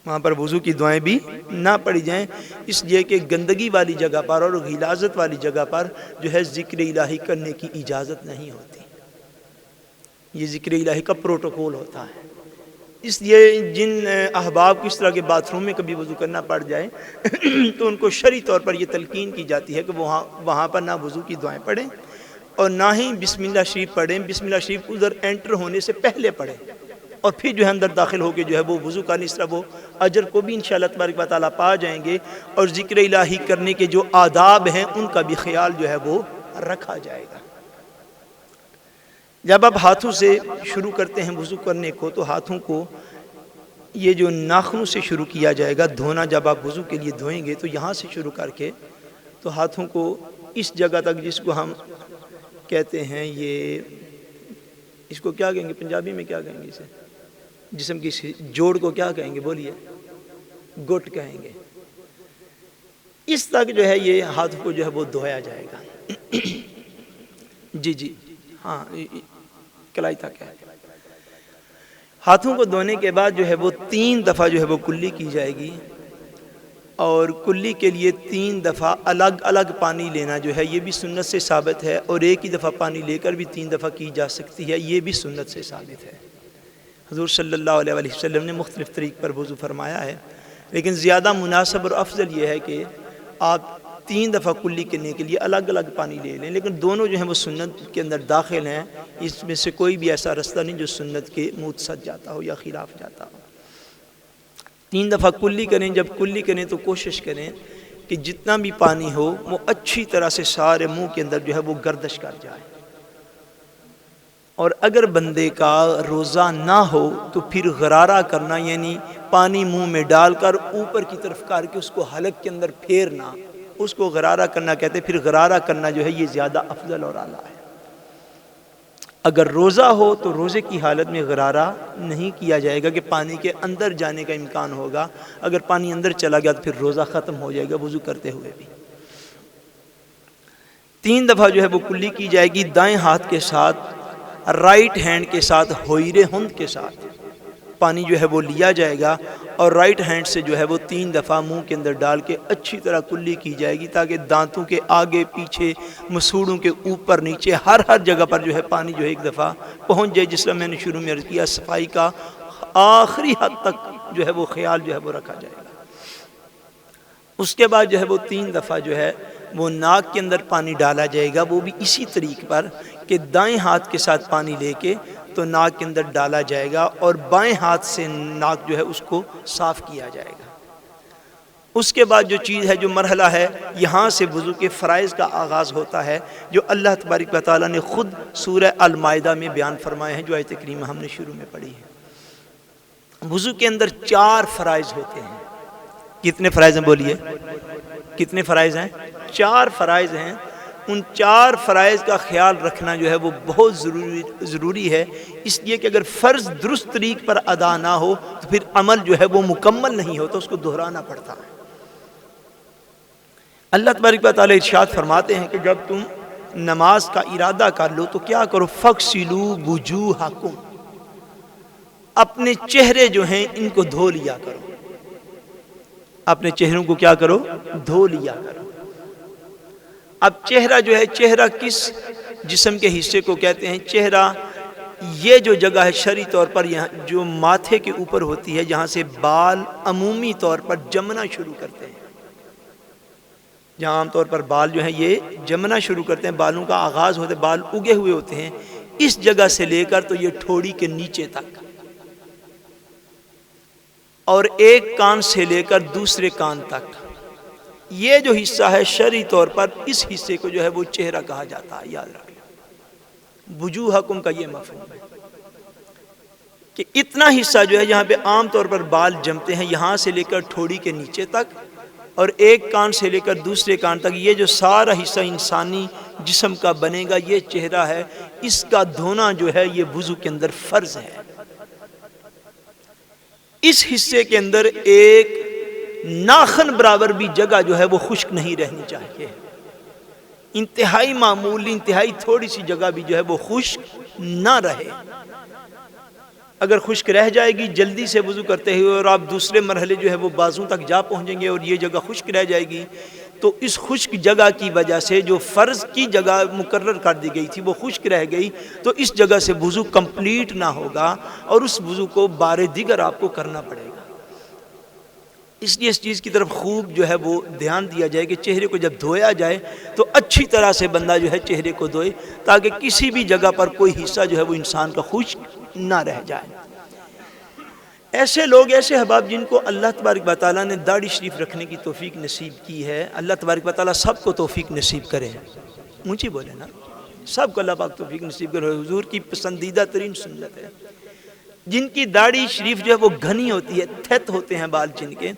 [SPEAKER 2] وہاں پر وضو کی دعائیں بھی نہ پڑھی جائیں، اس لیے کہ گندگی والی جگہ پر اور غلاظت والی جگہ پر جو ہے ذکر الہی کرنے کی اجازت نہیں ہوتی، یہ ذکر الہی کا پروٹوکول ہوتا ہے۔ اس لیے جن احباب کو اس طرح کے باتھ روم میں کبھی وضو کرنا پڑ جائے تو ان کو شرعی طور پر یہ تلقین کی جاتی ہے کہ وہاں پر نہ وضو کی دعائیں پڑھیں اور نہ ہی بسم اللہ شریف پڑھیں، بسم اللہ شریف ادھر انٹر ہونے سے پہلے پڑھیں، اور پھر جو ہے اندر داخل ہو کے جو ہے وہ وضو کا اس طرح وہ اجر کو بھی انشاءاللہ تبارک و تعالیٰ پا جائیں گے، اور ذکر الہی کرنے کے جو آداب ہیں ان کا بھی خیال جو ہے وہ رکھا جائے گا۔ جب آپ ہاتھوں سے شروع کرتے ہیں وضو کرنے کو تو ہاتھوں کو یہ جو ناخنوں سے شروع کیا جائے گا دھونا، جب آپ وضو کے لیے دھوئیں گے تو یہاں سے شروع کر کے تو ہاتھوں کو اس جگہ تک جس کو ہم کہتے ہیں، یہ اس کو کیا کہیں گے پنجابی میں، کیا کہیں گے اسے، جسم کی جوڑ کو کیا کہیں گے، بولیے، گٹ کہیں گے، اس تک جو ہے یہ ہاتھ کو جو ہے وہ دھویا جائے گا۔ جی ہاں، کلائی تک ہے۔ ہاتھوں کو دھونے کے بعد جو ہے وہ 3 دفعہ جو ہے وہ کلی کی جائے گی، اور کلی کے لیے 3 دفعہ الگ الگ پانی لینا جو ہے یہ بھی سنت سے ثابت ہے، اور ایک ہی دفعہ پانی لے کر بھی 3 دفعہ کی جا سکتی ہے، یہ بھی سنت سے ثابت ہے۔ حضور صلی اللہ علیہ وسلم نے مختلف طریق پر وضو فرمایا ہے، لیکن زیادہ مناسب اور افضل یہ ہے کہ آپ 3 دفعہ کلی کرنے کے لیے الگ الگ پانی لے لیں، لیکن دونوں جو ہیں وہ سنت کے اندر داخل ہیں، اس میں سے کوئی بھی ایسا رستہ نہیں جو سنت کے متصد جاتا ہو یا خلاف جاتا ہو۔ 3 دفعہ کلی کریں، جب کلی کریں تو کوشش کریں کہ جتنا بھی پانی ہو وہ اچھی طرح سے سارے منہ کے اندر جو ہے وہ گردش کر جائے، اور اگر بندے کا روزہ نہ ہو تو پھر غرارہ کرنا، یعنی پانی منہ میں ڈال کر اوپر کی طرف کر کے اس کو حلق کے اندر پھیرنا، اس کو غرارہ کرنا کہتے ہیں۔ پھر غرارہ کرنا جو ہے یہ زیادہ افضل اور اعلیٰ ہے۔ اگر روزہ ہو تو روزے کی حالت میں غرارہ نہیں کیا جائے گا کہ پانی کے اندر جانے کا امکان ہوگا، اگر پانی اندر چلا گیا تو پھر روزہ ختم ہو جائے گا وضو کرتے ہوئے بھی۔ 3 دفعہ جو ہے وہ کلی کی جائے گی، دائیں ہاتھ کے ساتھ، رائٹ ہینڈ کے ساتھ، ہوئر ہند کے ساتھ پانی جو ہے وہ لیا جائے گا اور رائٹ ہینڈ سے جو ہے وہ 3 دفعہ منہ کے اندر ڈال کے اچھی طرح کلی کی جائے گی، تاکہ دانتوں کے آگے پیچھے، مسوڑوں کے اوپر نیچے، ہر جگہ پر جو ہے پانی جو ہے ایک دفعہ پہنچ جائے، جس طرح میں نے شروع میں عرض کیا صفائی کا آخری حد تک جو ہے وہ خیال جو ہے وہ رکھا جائے گا۔ اس کے بعد جو ہے وہ 3 دفعہ جو ہے وہ ناک کے اندر پانی ڈالا جائے گا، وہ بھی اسی طریقے پر کہ دائیں ہاتھ کے ساتھ پانی لے کے تو ناک کے اندر ڈالا جائے گا اور بائیں ہاتھ سے ناک جو ہے اس کو صاف کیا جائے گا۔ اس کے بعد جو چیز ہے، جو مرحلہ ہے، یہاں سے وضو کے فرائض کا آغاز ہوتا ہے، جو اللہ تبارک و تعالیٰ نے خود سورہ المائدہ میں بیان فرمائے ہیں، جو آیت کریمہ ہم نے شروع میں پڑھی ہے۔ وضو کے اندر 4 فرائض ہوتے ہیں۔ کتنے فرائض ہیں بولیے؟ کتنے فرائض ہیں؟ 4 فرائض ہیں۔ ان 4 فرائض کا خیال رکھنا جو ہے وہ بہت ضروری ہے، اس لیے کہ اگر فرض درست طریق پر ادا نہ ہو تو پھر عمل جو ہے وہ مکمل نہیں ہوتا، اس کو دہرانا پڑتا ہے۔ اللہ تبارک و تعالیٰ ارشاد فرماتے ہیں کہ جب تم نماز کا ارادہ کر لو تو کیا کرو؟ فَاغْسِلُوا وُجُوهَكُمْ، اپنے چہرے جو ہیں ان کو دھو لیا کرو۔ اپنے چہروں کو کیا کرو؟ دھو لیا کرو۔ اب چہرہ جو ہے، چہرہ کس جسم کے حصے کو کہتے ہیں؟ چہرہ یہ جو جگہ ہے شرعی طور پر یہاں جو ماتھے کے اوپر ہوتی ہے، جہاں سے بال عمومی طور پر جمنا شروع کرتے ہیں، جہاں عام طور پر بال جو ہیں یہ جمنا شروع کرتے ہیں، بالوں کا آغاز ہوتا ہے، بال اگے ہوئے ہوتے ہیں، اس جگہ سے لے کر تو یہ ٹھوڑی کے نیچے تک، اور ایک کان سے لے کر دوسرے کان تک، یہ جو حصہ ہے شرعی طور پر اس حصے کو جو ہے وہ چہرہ کہا جاتا ہے۔ یاد رکھ لیں، وجوہکم کا یہ مفہوم ہے کہ اتنا حصہ جو ہے جہاں پہ عام طور پر بال جمتے ہیں، یہاں سے لے کر ٹھوڑی کے نیچے تک اور ایک کان سے لے کر دوسرے کان تک، یہ جو سارا حصہ انسانی جسم کا بنے گا یہ چہرہ ہے، اس کا دھونا جو ہے یہ وضو کے اندر فرض ہے۔ اس حصے کے اندر ایک ناخن برابر بھی جگہ جو ہے وہ خشک نہیں رہنی چاہیے، انتہائی معمولی، انتہائی تھوڑی سی جگہ بھی جو ہے وہ خشک نہ رہے۔ اگر خشک رہ جائے گی جلدی سے وضو کرتے ہوئے اور آپ دوسرے مرحلے جو ہے وہ بازوں تک جا پہنچیں گے اور یہ جگہ خشک رہ جائے گی، تو اس خشک جگہ کی وجہ سے جو فرض کی جگہ مقرر کر دی گئی تھی وہ خشک رہ گئی، تو اس جگہ سے وضو کمپلیٹ نہ ہوگا اور اس وضو کو بار دیگر آپ کو کرنا پڑے گا۔ اس لیے اس چیز کی طرف خوب جو ہے وہ دھیان دیا جائے کہ چہرے کو جب دھویا جائے تو اچھی طرح سے بندہ جو ہے چہرے کو دھوئے، تاکہ کسی بھی جگہ پر کوئی حصہ جو ہے وہ انسان کا خشک نہ رہ جائے۔ ایسے لوگ، ایسے احباب جن کو اللہ تبارک و تعالیٰ نے داڑھی شریف رکھنے کی توفیق نصیب کی ہے، اللہ تبارک و تعالیٰ سب کو توفیق نصیب کرے، اونچی بولے نا، سب کو اللہ پاک توفیق نصیب کرے، حضور کی پسندیدہ ترین سنت ہے۔ جن کی داڑھی شریف جو ہے وہ گھنی ہوتی ہے، تھت ہوتے ہیں بال جن کے،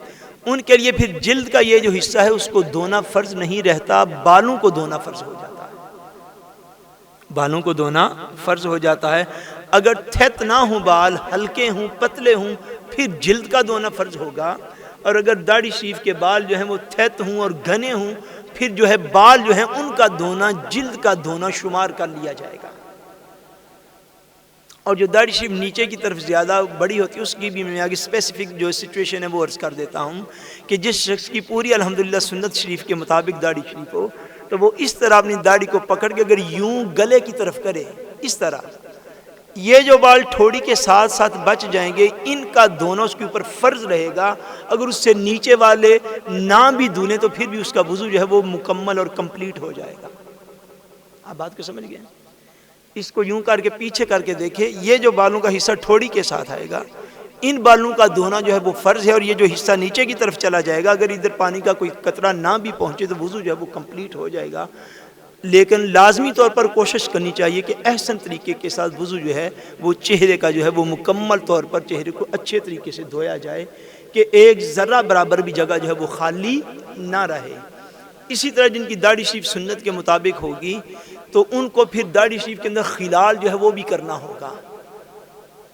[SPEAKER 2] ان کے لیے پھر جلد کا یہ جو حصہ ہے اس کو دھونا فرض نہیں رہتا، بالوں کو دھونا فرض ہو جاتا ہے، بالوں کو دھونا فرض ہو جاتا ہے۔ اگر تھت نہ ہوں، بال ہلکے ہوں، پتلے ہوں، پھر جلد کا دھونا فرض ہوگا، اور اگر داڑھی شریف کے بال جو ہیں وہ تھت ہوں اور گھنے ہوں، پھر جو ہے بال جو ہیں ان کا دھونا جلد کا دھونا شمار کر لیا جائے گا۔ اور جو داڑھی شریف نیچے کی طرف زیادہ بڑی ہوتی ہے اس کی بھی میں آگے اسپیسیفک جو سچویشن ہے وہ عرض کر دیتا ہوں کہ جس شخص کی پوری الحمدللہ سنت شریف کے مطابق داڑھی شریف ہو تو وہ اس طرح اپنی داڑھی کو پکڑ کے اگر یوں گلے کی طرف کرے، اس طرح یہ جو بال ٹھوڑی کے ساتھ ساتھ بچ جائیں گے، ان کا دھونا اس کے اوپر فرض رہے گا۔ اگر اس سے نیچے والے نہ بھی دھونے تو پھر بھی اس کا وضو جو ہے وہ مکمل اور کمپلیٹ ہو جائے گا۔ آپ بات کو سمجھ گئے؟ اس کو یوں کر کے پیچھے کر کے دیکھیں، یہ جو بالوں کا حصہ ٹھوڑی کے ساتھ آئے گا، ان بالوں کا دھونا جو ہے وہ فرض ہے، اور یہ جو حصہ نیچے کی طرف چلا جائے گا، اگر ادھر پانی کا کوئی قطرہ نہ بھی پہنچے تو وضو جو ہے وہ کمپلیٹ ہو جائے گا۔ لیکن لازمی طور پر کوشش کرنی چاہیے کہ احسن طریقے کے ساتھ وضو جو ہے وہ چہرے کا جو ہے وہ مکمل طور پر چہرے کو اچھے طریقے سے دھویا جائے کہ ایک ذرہ برابر بھی جگہ جو ہے وہ خالی نہ رہے۔ اسی طرح جن کی داڑھی شریف سنت کے مطابق ہوگی تو ان کو پھر داڑھی شریف کے اندر خلال جو ہے وہ بھی کرنا ہوگا۔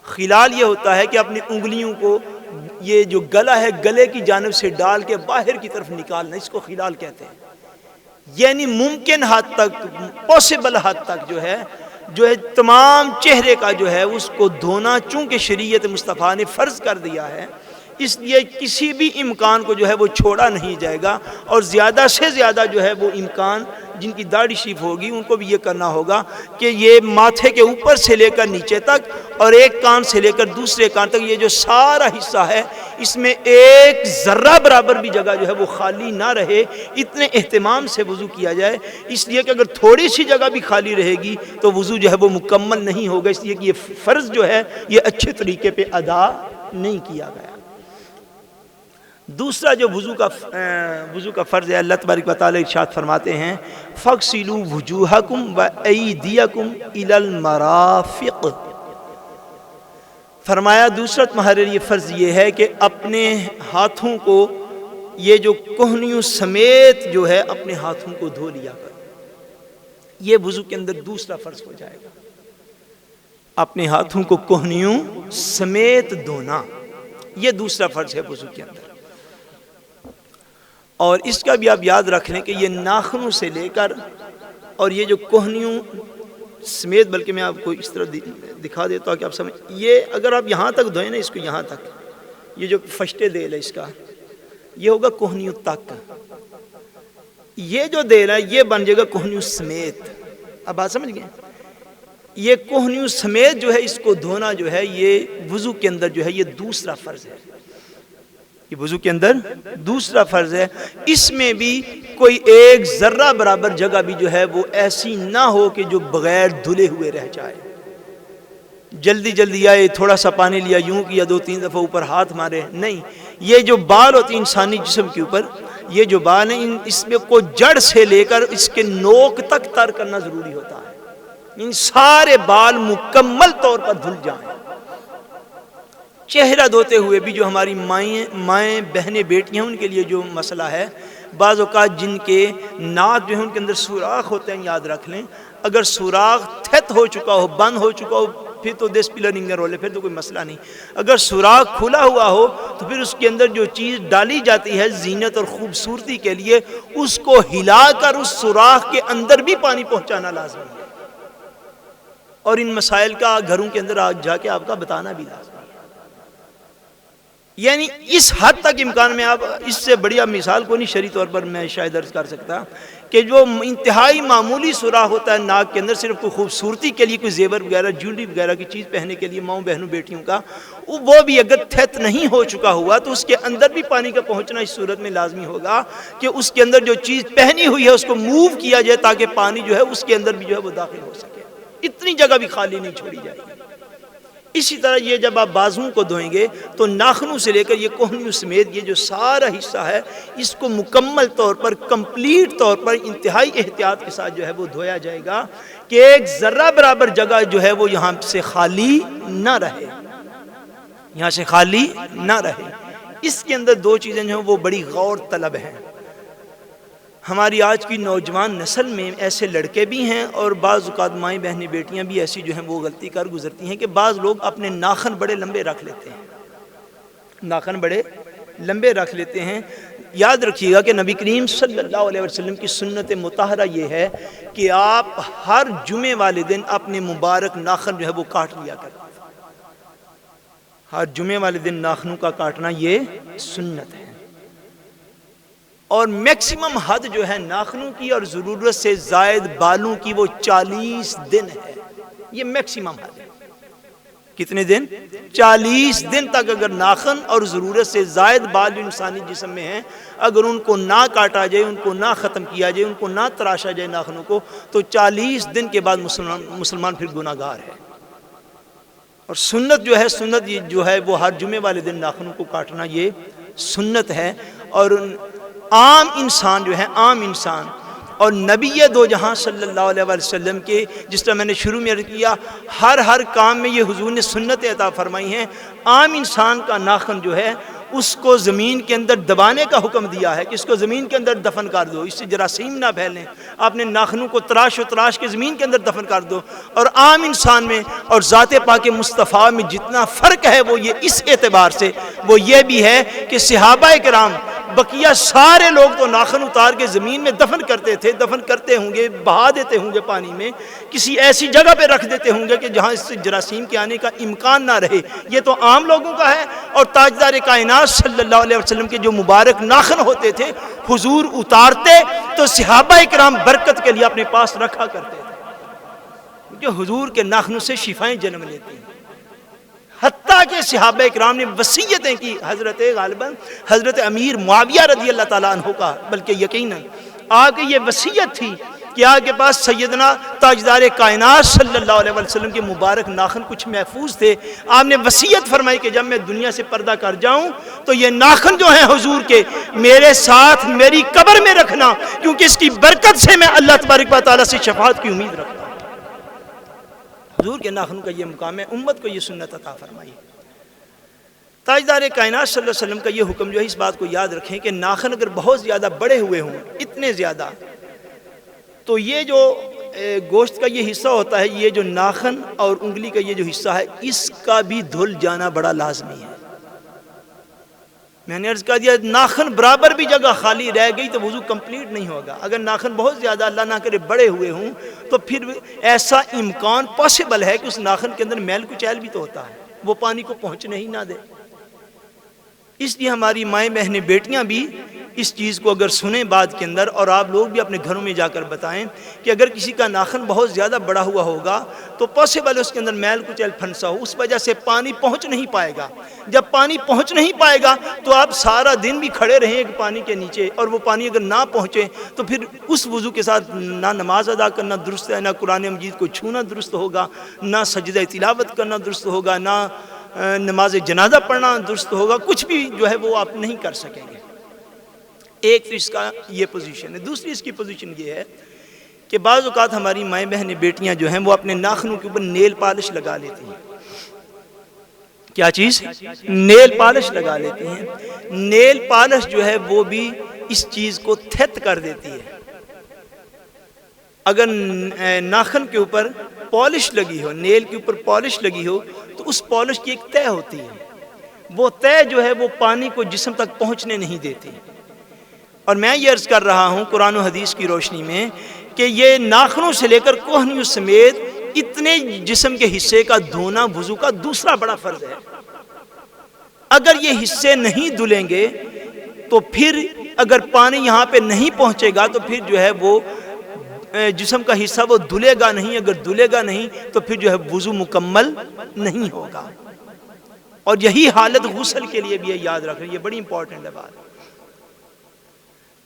[SPEAKER 2] خلال یہ ہوتا ہے کہ اپنی انگلیوں کو یہ جو گلا ہے گلے کی جانب سے ڈال کے باہر کی طرف نکالنا، اس کو خلال کہتے ہیں۔ یعنی ممکن حد تک، پاسبل حد تک جو ہے جو ہے تمام چہرے کا جو ہے اس کو دھونا چونکہ شریعت مصطفیٰ نے فرض کر دیا ہے، اس لیے کسی بھی امکان کو جو ہے وہ چھوڑا نہیں جائے گا، اور زیادہ سے زیادہ جو ہے وہ امکان جن کی داڑھی شریف ہوگی ان کو بھی یہ کرنا ہوگا کہ یہ ماتھے کے اوپر سے لے کر نیچے تک اور ایک کان سے لے کر دوسرے کان تک یہ جو سارا حصہ ہے اس میں ایک ذرہ برابر بھی جگہ جو ہے وہ خالی نہ رہے، اتنے اہتمام سے وضو کیا جائے، اس لیے کہ اگر تھوڑی سی جگہ بھی خالی رہے گی تو وضو جو ہے وہ مکمل نہیں ہوگا، اس لیے کہ یہ فرض جو ہے یہ اچھے طریقے پہ ادا نہیں کیا گیا۔ دوسرا جو وضو کا فرض ہے، اللہ تبارک و تعالی ارشاد فرماتے ہیں فَاغْسِلُوا وُجُوهَكُمْ وَأَيْدِيَكُمْ إِلَى الْمَرَافِقِ، فرمایا دوسرا تمہارے لیے فرض یہ ہے کہ اپنے ہاتھوں کو یہ جو کوہنیوں سمیت جو ہے اپنے ہاتھوں کو دھو لیا کرو، یہ وضو کے اندر دوسرا فرض ہو جائے گا، اپنے ہاتھوں کو کوہنیوں سمیت دھونا، یہ دوسرا فرض ہے وضو کے اندر۔ اور اس کا بھی آپ یاد رکھ لیں کہ یہ ناخنوں سے لے کر اور یہ جو کوہنیوں سمیت، بلکہ میں آپ کو اس طرح دکھا دیتا ہوں کہ آپ سمجھ، یہ اگر آپ یہاں تک دھوئیں نا اس کو، یہاں تک یہ جو فشتے دیل ہے اس کا یہ ہوگا کوہنیوں تک، یہ جو دیل ہے یہ بن جائے گا کوہنیوں سمیت۔ اب بات سمجھ گئے؟ یہ کوہنیوں سمیت جو ہے اس کو دھونا جو ہے یہ وضو کے اندر جو ہے یہ دوسرا فرض ہے، یہ وضو کے اندر دوسرا فرض ہے۔ اس میں بھی کوئی ایک ذرہ برابر جگہ بھی جو ہے وہ ایسی نہ ہو کہ جو بغیر دھلے ہوئے رہ جائے، جلدی جلدی آئے تھوڑا سا پانی لیا یوں کیا 2-3 دفعہ اوپر ہاتھ مارے، نہیں، یہ جو بال ہوتی ہیں انسانی جسم کے اوپر، یہ جو بال ہیں اس میں کو جڑ سے لے کر اس کے نوک تک تر کرنا ضروری ہوتا ہے، ان سارے بال مکمل طور پر دھل جائیں۔ چہرہ دھوتے ہوئے بھی جو ہماری مائیں بہنیں بیٹیاں ہیں ان کے لیے جو مسئلہ ہے، بعض اوقات جن کے ناک جو ہے ان کے اندر سوراخ ہوتے ہیں، یاد رکھ لیں اگر سوراخ تھت ہو چکا ہو، بند ہو چکا ہو، پھر تو 10 پلر انگر رولے، پھر تو کوئی مسئلہ نہیں۔ اگر سوراخ کھلا ہوا ہو تو پھر اس کے اندر جو چیز ڈالی جاتی ہے زینت اور خوبصورتی کے لیے، اس کو ہلا کر اس سوراخ کے اندر بھی پانی پہنچانا لازمی ہے، اور ان مسائل کا گھروں کے اندر آج جا کے آپ کا بتانا بھی لازمی ہے۔ یعنی اس حد تک امکان میں، آپ اس سے بڑھیا مثال کو نہیں شرعی طور پر میں شاید عرض کر سکتا کہ جو انتہائی معمولی سوراخ ہوتا ہے ناک کے اندر صرف کوئی خوبصورتی کے لیے، کوئی زیور وغیرہ جویلری وغیرہ کی چیز پہننے کے لیے ماؤں بہنوں بیٹیوں کا، وہ بھی اگر تھت نہیں ہو چکا ہوا تو اس کے اندر بھی پانی کا پہنچنا اس صورت میں لازمی ہوگا کہ اس کے اندر جو چیز پہنی ہوئی ہے اس کو موو کیا جائے تاکہ پانی جو ہے اس کے اندر بھی جو ہے وہ داخل ہو سکے، اتنی جگہ بھی خالی نہیں چھوڑی جائے گی۔ اسی طرح یہ جب آپ بازوؤں کو دھوئیں گے تو ناخنوں سے لے کر یہ کوہنیوں سمیت یہ جو سارا حصہ ہے اس کو مکمل طور پر، کمپلیٹ طور پر انتہائی احتیاط کے ساتھ جو ہے وہ دھویا جائے گا کہ ایک ذرہ برابر جگہ جو ہے وہ یہاں سے خالی نہ رہے، یہاں سے خالی نہ رہے۔ اس کے اندر 2 چیزیں جو ہیں وہ بڑی غور طلب ہیں۔ ہماری آج کی نوجوان نسل میں ایسے لڑکے بھی ہیں اور بعض اوقات مائیں بہنیں بیٹیاں بھی ایسی جو ہیں وہ غلطی کر گزرتی ہیں کہ بعض لوگ اپنے ناخن بڑے لمبے رکھ لیتے ہیں، ناخن بڑے لمبے رکھ لیتے ہیں۔ یاد رکھیے گا کہ نبی کریم صلی اللہ علیہ وسلم کی سنت مطہرہ یہ ہے کہ آپ ہر جمعے والے دن اپنے مبارک ناخن جو ہے وہ کاٹ لیا کریں، ہر جمعے والے دن ناخنوں کا کاٹنا یہ سنت ہے، اور میکسیمم حد جو ہے ناخنوں کی اور ضرورت سے زائد بالوں کی وہ 40 دن ہے، یہ میکسیمم حد ہے۔ کتنے دن؟ 40 دن تک اگر ناخن اور ضرورت سے زائد بال جو انسانی جسم میں ہیں اگر ان کو نہ کاٹا جائے، ان کو نہ ختم کیا جائے، ان کو نہ تراشا جائے ناخنوں کو، تو 40 دن کے بعد مسلمان پھر گناہ گار ہے۔ اور سنت جو ہے، سنت جو ہے وہ ہر جمعے والے دن ناخنوں کو کاٹنا یہ سنت ہے۔ اور عام انسان جو ہے، عام انسان اور نبی دو جہاں صلی اللہ علیہ وسلم کے، جس طرح میں نے شروع میں کیا، ہر کام میں یہ حضور نے سنت عطا فرمائی ہیں۔ عام انسان کا ناخن جو ہے اس کو زمین کے اندر دبانے کا حکم دیا ہے کہ اس کو زمین کے اندر دفن کر دو، اس سے جراثیم نہ پھیلیں، اپنے ناخنوں کو تراش کے زمین کے اندر دفن کر دو۔ اور عام انسان میں اور ذات پاک مصطفیٰ میں جتنا فرق ہے وہ یہ اس اعتبار سے، وہ یہ بھی ہے کہ صحابہ کرام بقیہ سارے لوگ تو ناخن اتار کے زمین میں دفن کرتے تھے، دفن کرتے ہوں گے، بہا دیتے ہوں گے پانی میں، کسی ایسی جگہ پہ رکھ دیتے ہوں گے کہ جہاں اس سے جراثیم کے آنے کا امکان نہ رہے۔ یہ تو عام لوگوں کا ہے، اور تاجدار کائنات صلی اللہ علیہ وسلم کے جو مبارک ناخن ہوتے تھے حضور اتارتے تو صحابہ اکرام برکت کے لیے اپنے پاس رکھا کرتے تھے، کیونکہ حضور کے ناخنوں سے شفائیں جنم لیتی ہیں۔ حتیٰ کہ صحابہ اکرام نے وصیتیں کی، غالباً حضرت امیر معاویہ رضی اللہ تعالیٰ عنہ کا، بلکہ یقیناً آپ کی یہ وصیت تھی کہ آپ کے پاس سیدنا تاجدار کائنات صلی اللہ علیہ وسلم کے مبارک ناخن کچھ محفوظ تھے۔ آپ نے وصیت فرمائی کہ جب میں دنیا سے پردہ کر جاؤں تو یہ ناخن جو ہیں حضور کے میرے ساتھ میری قبر میں رکھنا، کیونکہ اس کی برکت سے میں اللہ تبارک و تعالیٰ سے شفاعت کی امید رکھتا ہوں۔ حضور کے ناخنوں کا یہ مقام ہے، امت کو یہ سنت عطا فرمائی۔ تاجدار کائنات صلی اللہ علیہ وسلم کا یہ حکم جو ہے، اس بات کو یاد رکھیں کہ ناخن اگر بہت زیادہ بڑے ہوئے ہوں، اتنے زیادہ، تو یہ جو گوشت کا یہ حصہ ہوتا ہے، یہ جو ناخن اور انگلی کا یہ جو حصہ ہے، اس کا بھی دھل جانا بڑا لازمی ہے۔ میں نے عرض کر دیا ناخن برابر بھی جگہ خالی رہ گئی تو وضو کمپلیٹ نہیں ہوگا۔ اگر ناخن بہت زیادہ اللہ نہ کرے بڑے ہوئے ہوں تو پھر ایسا امکان پاسبل ہے کہ اس ناخن کے اندر میل کچیل بھی تو ہوتا ہے، وہ پانی کو پہنچنے ہی نہ دے۔ اس لیے ہماری مائیں بہنیں بیٹیاں بھی اس چیز کو اگر سنیں بات کے اندر، اور آپ لوگ بھی اپنے گھروں میں جا کر بتائیں کہ اگر کسی کا ناخن بہت زیادہ بڑا ہوا ہوگا تو پاسبل اس کے اندر میل کچیل پھنسا ہو، اس وجہ سے پانی پہنچ نہیں پائے گا۔ جب پانی پہنچ نہیں پائے گا تو آپ سارا دن بھی کھڑے رہیں ایک پانی کے نیچے، اور وہ پانی اگر نہ پہنچے تو پھر اس وضو کے ساتھ نہ نماز ادا کرنا درست ہے، نہ قرآن مجید کو چھونا درست ہوگا، نہ سجدہ تلاوت کرنا درست ہوگا، نہ نماز جنازہ پڑھنا درست ہوگا، کچھ بھی جو ہے وہ آپ نہیں کر سکیں گے۔ ایک تو اس کا یہ پوزیشن ہے۔ دوسری اس کی پوزیشن یہ ہے کہ بعض اوقات ہماری مائیں بہنیں بیٹیاں جو ہیں وہ اپنے ناخنوں کے اوپر نیل پالش لگا لیتی ہیں۔ کیا چیز؟ نیل پالش لگا لیتی ہیں۔ نیل پالش جو ہے وہ بھی اس چیز کو تھت کر دیتی ہے۔ اگر ناخن کے اوپر پالش لگی ہو، نیل کے اوپر پالش لگی ہو، تو اس پالش کی ایک تہ ہوتی ہے، وہ تہ جو ہے وہ پانی کو جسم تک پہنچنے نہیں دیتی۔ اور میں یہ عرض کر رہا ہوں قرآن و حدیث کی روشنی میں کہ یہ ناخنوں سے لے کر کوہنیوں سمیت اتنے جسم کے حصے کا دھونا وضو کا دوسرا بڑا فرض ہے۔ اگر یہ حصے نہیں دھلیں گے تو پھر اگر پانی یہاں پہ نہیں پہنچے گا تو پھر جو ہے وہ جسم کا حصہ وہ دھلے گا نہیں، اگر دھلے گا نہیں تو پھر جو ہے وضو مکمل نہیں ہوگا۔ اور یہی حالت غسل کے لیے بھی ہے، یاد رکھیں، یہ بڑی امپورٹنٹ ہے بات۔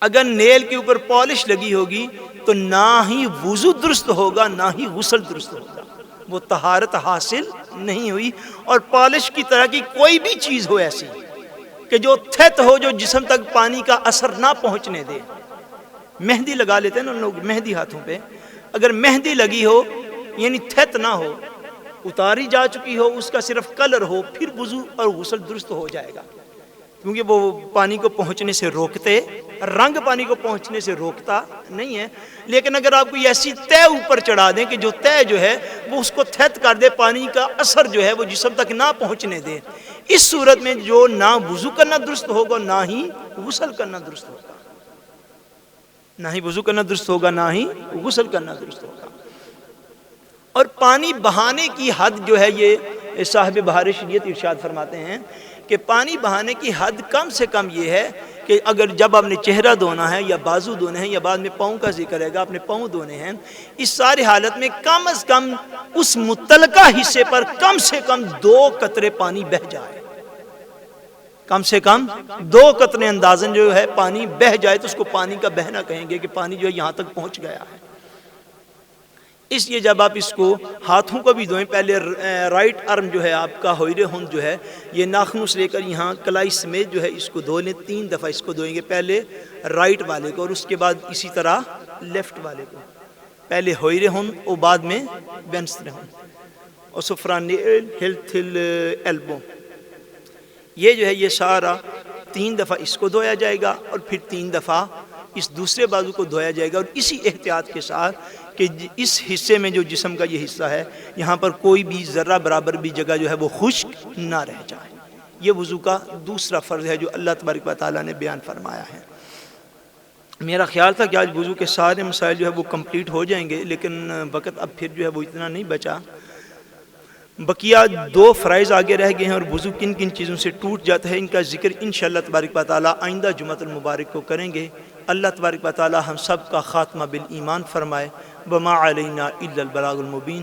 [SPEAKER 2] اگر نیل کے اوپر پالش لگی ہوگی تو نہ ہی وضو درست ہوگا، نہ ہی غسل درست ہوگا، وہ طہارت حاصل نہیں ہوئی۔ اور پالش کی طرح کی کوئی بھی چیز ہو ایسی کہ جو تھت ہو، جو جسم تک پانی کا اثر نہ پہنچنے دے۔ مہندی لگا لیتے ہیں نا لوگ مہندی ہاتھوں پہ، اگر مہندی لگی ہو یعنی تھت نہ ہو، اتاری جا چکی ہو، اس کا صرف کلر ہو، پھر وضو اور غسل درست ہو جائے گا، کیونکہ وہ پانی کو پہنچنے سے روکتے، رنگ پانی کو پہنچنے سے روکتا نہیں ہے۔ لیکن اگر آپ کوئی ایسی تہ اوپر چڑھا دیں کہ جو تہ جو ہے وہ اس کو تھت کر دے، پانی کا اثر جو ہے وہ جسم تک نہ پہنچنے دے، اس صورت میں جو نہ وضو کرنا درست ہوگا، نہ ہی غسل کرنا درست ہوگا، نہ ہی وضو کرنا درست ہوگا، نہ ہی غسل کرنا درست ہوگا۔ اور پانی بہانے کی حد جو ہے، یہ صاحب بہار شریعت ارشاد فرماتے ہیں کہ پانی بہانے کی حد کم سے کم یہ ہے کہ اگر جب آپ نے چہرہ دھونا ہے یا بازو دھونے ہیں یا بعد میں پاؤں کا ذکر ہے گا، اپنے پاؤں دھونے ہیں، اس ساری حالت میں کم از کم اس متعلقہ حصے پر کم سے کم 2 قطرے پانی بہہ جائے، کم سے کم 2 قطرے اندازن جو ہے پانی بہہ جائے، تو اس کو پانی کا بہنا کہیں گے کہ پانی جو ہے یہاں تک پہنچ گیا ہے۔ اس لیے جب آپ اس کو ہاتھوں کو بھی دھوئیں، پہلے رائٹ ارم جو ہے آپ کا ہوئر ہند جو ہے، یہ ناخنوں سے لے کر یہاں کلائی سمیت جو ہے اس کو دھو لیں، 3 دفعہ اس کو دھوئیں گے، پہلے رائٹ والے کو اور اس کے بعد اسی طرح لیفٹ والے کو، پہلے ہوئر ہند اور بعد میں وینستر ہند، اور سفرانیل ہلتھل ایلبو، یہ جو ہے یہ سارا 3 دفعہ اس کو دھویا جائے گا اور پھر 3 دفعہ اس دوسرے بازو کو دھویا جائے گا، اور اسی احتیاط کے ساتھ کہ اس حصے میں جو جسم کا یہ حصہ ہے یہاں پر کوئی بھی ذرہ برابر بھی جگہ جو ہے وہ خشک نہ رہ جائے، یہ وضو کا دوسرا فرض ہے جو اللہ تبارک و تعالیٰ نے بیان فرمایا ہے۔ میرا خیال تھا کہ آج وضو کے سارے مسائل جو ہے وہ کمپلیٹ ہو جائیں گے، لیکن وقت اب پھر جو ہے وہ اتنا نہیں بچا۔ بقیہ 2 فرائض آگے رہ گئے ہیں، اور وضو کن کن چیزوں سے ٹوٹ جاتا ہے ان کا ذکر انشاءاللہ تبارک و تعالیٰ آئندہ جمعۃ المبارک کو کریں گے۔ اللہ تبارک و تعالیٰ ہم سب کا خاتمہ بالایمان فرمائے۔ وما علینا الا البلاغ المبین۔